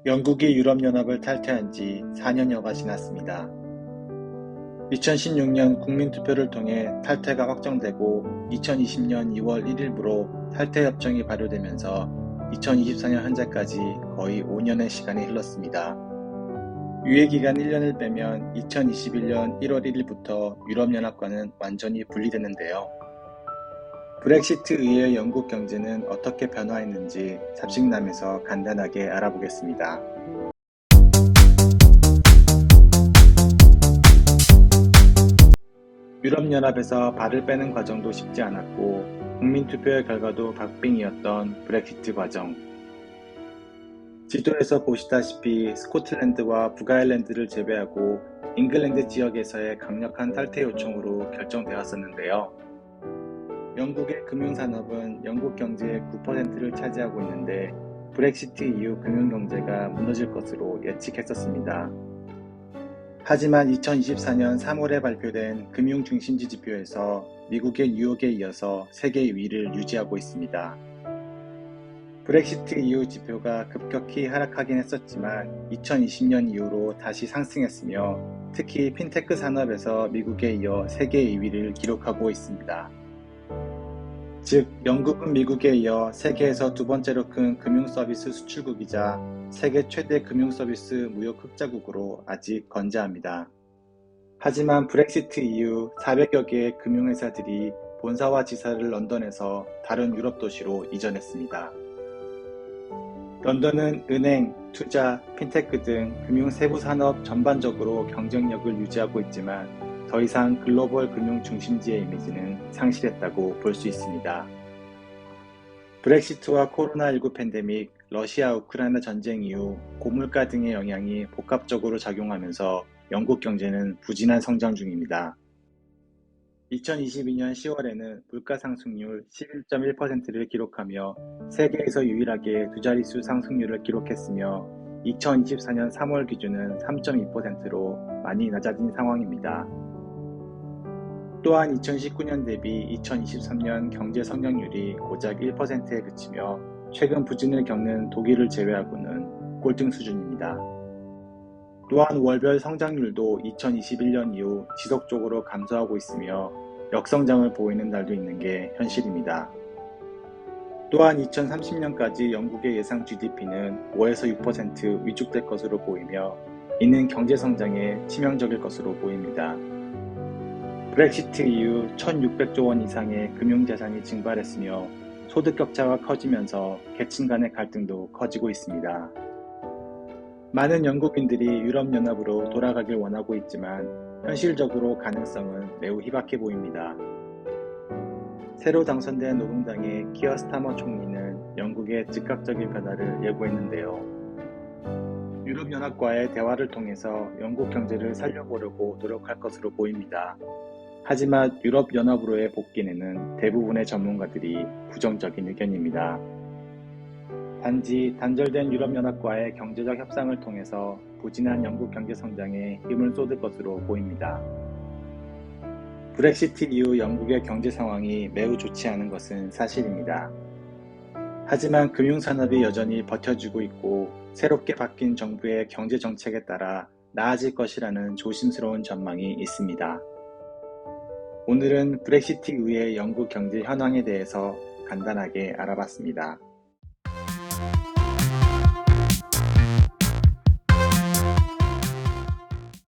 영국이 유럽연합을 탈퇴한 지 4년여가 지났습니다. 2016년 국민투표를 통해 탈퇴가 확정되고 2020년 2월 1일부로 탈퇴협정이 발효되면서 2024년 현재까지 거의 5년의 시간이 흘렀습니다. 유예기간 1년을 빼면 2021년 1월 1일부터 유럽연합과는 완전히 분리되는데요. 브렉시트 이후의 영국 경제는 어떻게 변화했는지 잡식남에서 간단하게 알아보겠습니다. 유럽연합에서 발을 빼는 과정도 쉽지 않았고 국민투표의 결과도 박빙이었던 브렉시트 과정. 지도에서 보시다시피 스코틀랜드와 북아일랜드를 제외하고 잉글랜드 지역에서의 강력한 탈퇴 요청으로 결정되었었는데요. 영국의 금융산업은 영국 경제의 9%를 차지하고 있는데 브렉시트 이후 금융경제가 무너질 것으로 예측했었습니다. 하지만 2024년 3월에 발표된 금융중심지 지표에서 미국의 뉴욕에 이어서 세계 2위를 유지하고 있습니다. 브렉시트 이후 지표가 급격히 하락하긴 했었지만 2020년 이후로 다시 상승했으며 특히 핀테크 산업에서 미국에 이어 세계 2위를 기록하고 있습니다. 즉, 영국은 미국에 이어 세계에서 두 번째로 큰 금융서비스 수출국이자 세계 최대 금융서비스 무역 흑자국으로 아직 건재합니다. 하지만 브렉시트 이후 400여 개의 금융회사들이 본사와 지사를 런던에서 다른 유럽 도시로 이전했습니다. 런던은 은행, 투자, 핀테크 등 금융 세부 산업 전반적으로 경쟁력을 유지하고 있지만 더 이상 글로벌 금융 중심지의 이미지는 상실했다고 볼 수 있습니다. 브렉시트와 코로나19 팬데믹, 러시아 우크라이나 전쟁 이후 고물가 등의 영향이 복합적으로 작용하면서 영국 경제는 부진한 성장 중입니다. 2022년 10월에는 물가 상승률 11.1%를 기록하며 세계에서 유일하게 두 자릿수 상승률을 기록했으며 2024년 3월 기준은 3.2%로 많이 낮아진 상황입니다. 또한 2019년 대비 2023년 경제 성장률이 고작 1%에 그치며 최근 부진을 겪는 독일을 제외하고는 꼴등 수준입니다. 또한 월별 성장률도 2021년 이후 지속적으로 감소하고 있으며 역성장을 보이는 날도 있는 게 현실입니다. 또한 2030년까지 영국의 예상 GDP는 5에서 6% 위축될 것으로 보이며 이는 경제 성장에 치명적일 것으로 보입니다. 브렉시트 이후 1,600조 원 이상의 금융자산이 증발했으며 소득 격차가 커지면서 계층 간의 갈등도 커지고 있습니다. 많은 영국인들이 유럽연합으로 돌아가길 원하고 있지만 현실적으로 가능성은 매우 희박해 보입니다. 새로 당선된 노동당의 키어 스타머 총리는 영국의 즉각적인 변화를 예고했는데요. 유럽연합과의 대화를 통해서 영국 경제를 살려보려고 노력할 것으로 보입니다. 하지만 유럽연합으로의 복귀에는 대부분의 전문가들이 부정적인 의견입니다. 단지 단절된 유럽연합과의 경제적 협상을 통해서 부진한 영국 경제 성장에 힘을 쏟을 것으로 보입니다. 브렉시트 이후 영국의 경제 상황이 매우 좋지 않은 것은 사실입니다. 하지만 금융산업이 여전히 버텨주고 있고 새롭게 바뀐 정부의 경제 정책에 따라 나아질 것이라는 조심스러운 전망이 있습니다. 오늘은 브렉시트 이후의 영국 경제 현황에 대해서 간단하게 알아봤습니다.